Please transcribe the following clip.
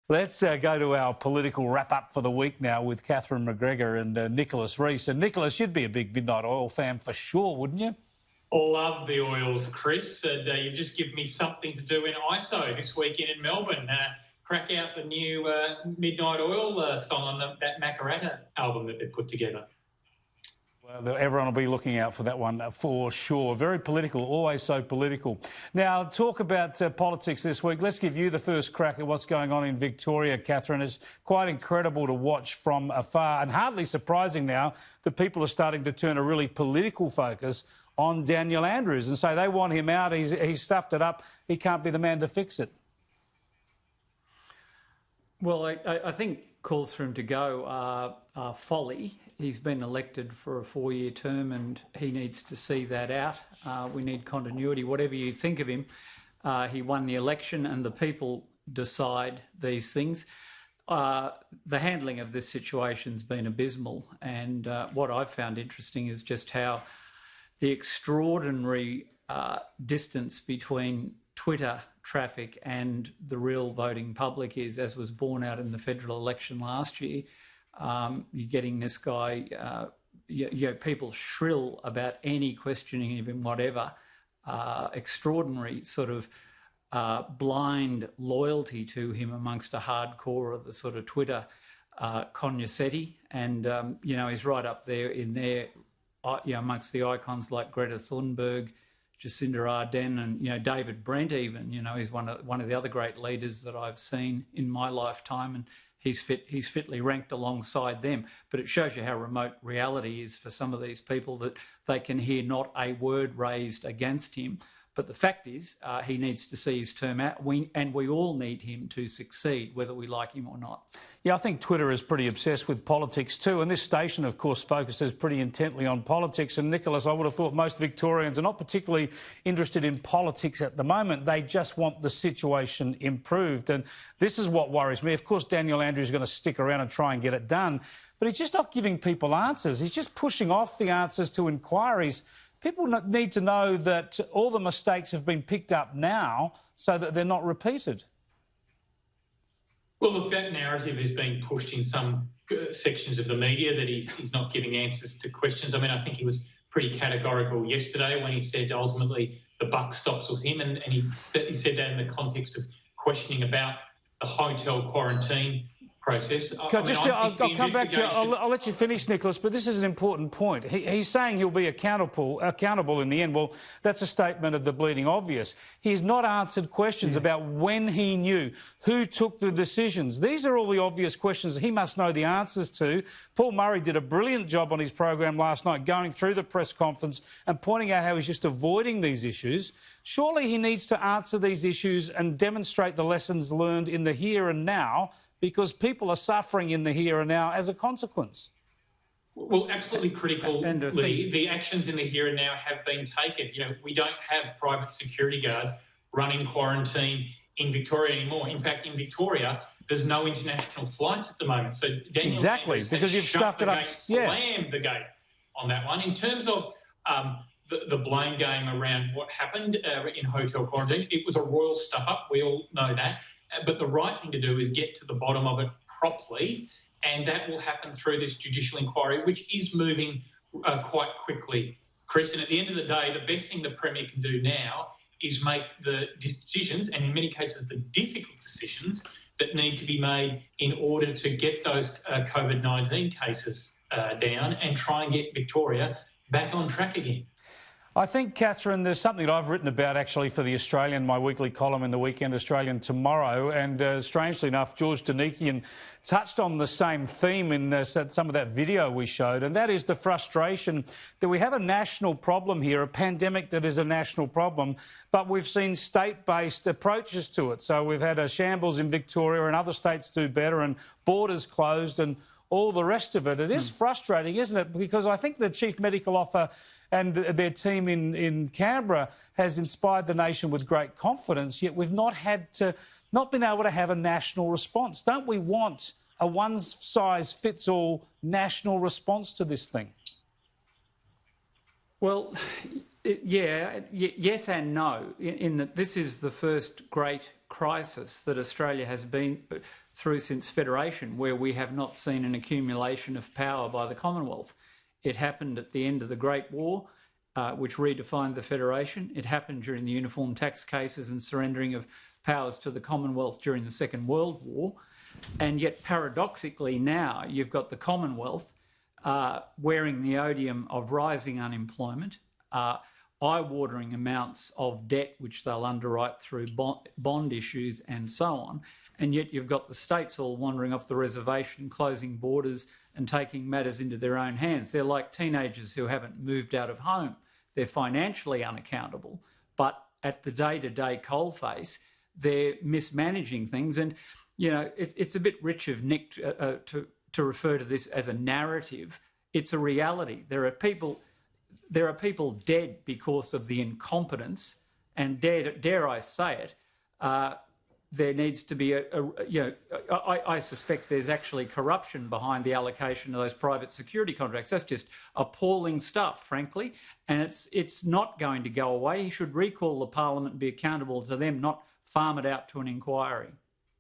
Let's go to our political wrap-up for the week now with Catherine McGregor and Nicholas Rees. And Nicholas, you'd be a big Midnight Oil fan for sure, wouldn't you? Love the oils, Chris. And you've just given me something to do in ISO this weekend in Melbourne. Crack out the new Midnight Oil song on that McGregor album that they put together. Well, everyone will be looking out for that one for sure. Very political, always so political. Now, talk about politics this week. Let's give you the first crack at what's going on in Victoria, Catherine. It's quite incredible to watch from afar and hardly surprising now that people are starting to turn a really political focus on Daniel Andrews and say they want him out. He's stuffed it up. He can't be the man to fix it. Well, I think calls for him to go are folly. He's been elected for a 4-year term and he needs to see that out. We need continuity. Whatever you think of him, he won the election and the people decide these things. The handling of this situation's been abysmal, and what I've found interesting is just how the extraordinary distance between Twitter traffic and the real voting public is, as was borne out in the federal election last year. You're getting this guy, people shrill about any questioning of him, whatever. Extraordinary sort of blind loyalty to him amongst a hardcore of the sort of Twitter cognoscenti. And, he's right up there amongst the icons like Greta Thunberg, Jacinda Ardern and, David Brent even. He's one of the other great leaders that I've seen in my lifetime, and he's fitly ranked alongside them. But it shows you how remote reality is for some of these people, that they can hear not a word raised against him. But the fact is, he needs to see his term out, and we all need him to succeed, whether we like him or not. Yeah, I think Twitter is pretty obsessed with politics too, and this station, of course, focuses pretty intently on politics. And, Nicholas, I would have thought most Victorians are not particularly interested in politics at the moment. They just want the situation improved. And this is what worries me. Of course, Daniel Andrews is going to stick around and try and get it done, but he's just not giving people answers. He's just pushing off the answers to inquiries. People need to know that all the mistakes have been picked up now so that they're not repeated. Well, look, that narrative is being pushed in some sections of the media that he's not giving answers to questions. I mean, I think he was pretty categorical yesterday when he said ultimately the buck stops with him, and he said that in the context of questioning about the hotel quarantine process. I'll come back to you. I'll let you finish, Nicholas, but this is an important point. He's saying he'll be accountable in the end. Well, that's a statement of the bleeding obvious. He's not answered questions about when he knew, who took the decisions. These are all the obvious questions he must know the answers to. Paul Murray did a brilliant job on his program last night, going through the press conference and pointing out how he's just avoiding these issues. Surely he needs to answer these issues and demonstrate the lessons learned in the here and now, because people are suffering in the here and now as a consequence. Well, absolutely critical, Lee. The actions in the here and now have been taken. We don't have private security guards running quarantine in Victoria anymore. In fact, in Victoria, there's no international flights at the moment. So Daniel Andrews because you've stuffed it up. Slammed the gate on that one. In terms of the blame game around what happened in hotel quarantine, it was a royal stuff-up. We all know that. But the right thing to do is get to the bottom of it properly, and that will happen through this judicial inquiry, which is moving quite quickly, Chris. And at the end of the day, the best thing the Premier can do now is make the decisions, and in many cases the difficult decisions, that need to be made in order to get those COVID-19 cases down and try and get Victoria back on track again. I think, Catherine, there's something that I've written about actually for The Australian, my weekly column in the Weekend Australian tomorrow, and strangely enough, George Danikian touched on the same theme in some of that video we showed, and that is the frustration that we have a national problem here, a pandemic that is a national problem, but we've seen state-based approaches to it. So we've had a shambles in Victoria and other states do better, and borders closed and all the rest of it. It is frustrating, isn't it? Because I think the Chief Medical Officer and their team in Canberra has inspired the nation with great confidence, yet we've not been able to have a national response. Don't we want a one-size-fits-all national response to this thing? Well, yes and no, in that this is the first great crisis that Australia has been through since Federation where we have not seen an accumulation of power by the Commonwealth. It happened at the end of the Great War, which redefined the Federation. It happened during the uniform tax cases and surrendering of powers to the Commonwealth during the Second World War. And yet, paradoxically, now you've got the Commonwealth wearing the odium of rising unemployment, eye-watering amounts of debt which they'll underwrite through bond issues and so on. And yet you've got the states all wandering off the reservation, closing borders and taking matters into their own hands. They're like teenagers who haven't moved out of home. They're financially unaccountable, but at the day-to-day coalface, they're mismanaging things. And, you know, it's a bit rich of Nick to refer to this as a narrative. It's a reality. There are people dead because of the incompetence, and dare I say it, there needs to be I suspect there's actually corruption behind the allocation of those private security contracts. That's just appalling stuff, frankly, and it's not going to go away. He should recall the Parliament and be accountable to them, not farm it out to an inquiry.